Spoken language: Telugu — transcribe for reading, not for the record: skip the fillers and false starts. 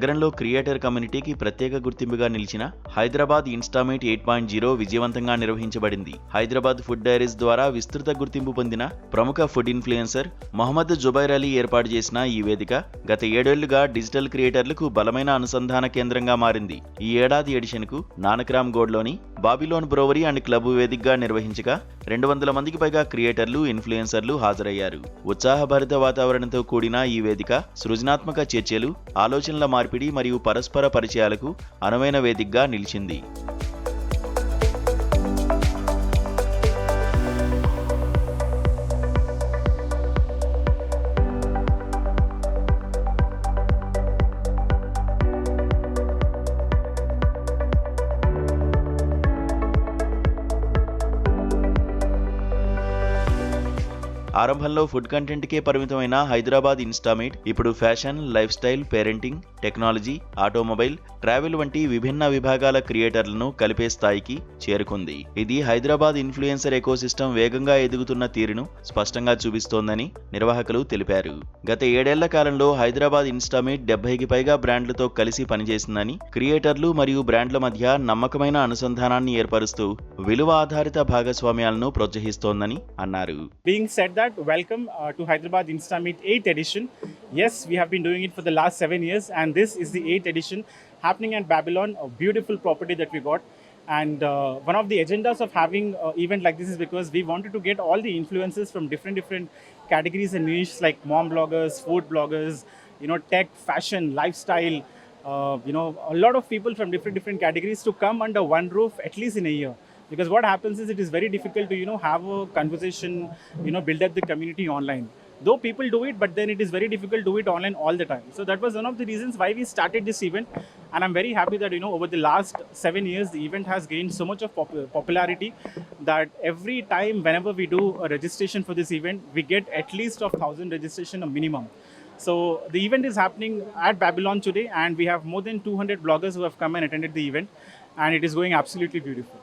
నగరంలో క్రియేటర్ కమ్యూనిటీకి ప్రత్యేక గుర్తింపుగా నిలిచిన హైదరాబాద్ ఇన్స్టామీట్ 8.0 విజయవంతంగా నిర్వహించబడింది. హైదరాబాద్ ఫుడ్ డైరీస్ ద్వారా విస్తృత గుర్తింపు పొందిన ప్రముఖ ఫుడ్ ఇన్ఫ్లుయెన్సర్ మొహమ్మద్ జుబైర్ అలీ ఏర్పాటు చేసిన ఈ వేదిక గత 7 ఏళ్లుగా డిజిటల్ క్రియేటర్లకు బలమైన అనుసంధాన కేంద్రంగా మారింది. ఈ ఏడాది ఎడిషన్కు నానక్రామ్ గోడ్లోని బాబిలోన్ బ్రోవరీ అండ్ క్లబ్ వేదికగా నిర్వహించగా 200 మందికి పైగా క్రియేటర్లు, ఇన్ఫ్లుయెన్సర్లు హాజరయ్యారు. ఉత్సాహభరిత వాతావరణంతో కూడిన ఈ వేదిక సృజనాత్మక చర్చలు, ఆలోచనల మార్పిడి మరియు పరస్పర పరిచయాలకు అనువైన వేదికగా నిలిచింది. ఆరంభంలో ఫుడ్ కంటెంట్కే పరిమితమైన హైదరాబాద్ ఇన్స్టామీట్ ఇప్పుడు fashion, life style, parenting, technology, automobile, travel వంటి విభిన్న విభాగాల క్రియేటర్లను కలిపే స్థాయికి చేరుకుంది. ఇది హైదరాబాద్ ఇన్ఫ్లుయెన్సర్ ఎకోసిస్టమ్ వేగంగా ఎదుగుతున్న తీరును స్పష్టంగా చూపిస్తోందని నిర్వాహకులు తెలిపారు. గత 7 ఏళ్ల కాలంలో హైదరాబాద్ ఇన్స్టామీట్ 70కి పైగా బ్రాండ్లతో కలిసి పనిచేసిందని, క్రియేటర్లు మరియు బ్రాండ్ల మధ్య నమ్మకమైన అనుసంధానాన్ని ఏర్పరుస్తూ విలువ ఆధారిత భాగస్వామ్యాలను ప్రోత్సహిస్తోందని అన్నారు. Welcome to Hyderabad Instameet 8th edition. Yes, we have been doing it for the last 7 years, and this is the 8th edition happening at Babylon, a beautiful property that we got. And one of the agendas of having an event like this is because we wanted to get all the influencers from different categories and niches like mom bloggers, food bloggers, tech, fashion, lifestyle, a lot of people from different categories to come under one roof at least in a year. Because what happens is it is very difficult to have a conversation, build up the community online. Though people do it, but then it is very difficult to do it online all the time. So that was one of the reasons why we started this event, and I'm very happy that over the last 7 years the event has gained so much of popularity that every time whenever we do a registration for this event, we get at least of 1,000 registration a minimum. So the event is happening at Babylon today, and we have more than 200 bloggers who have come and attended the event, and it is going absolutely beautiful.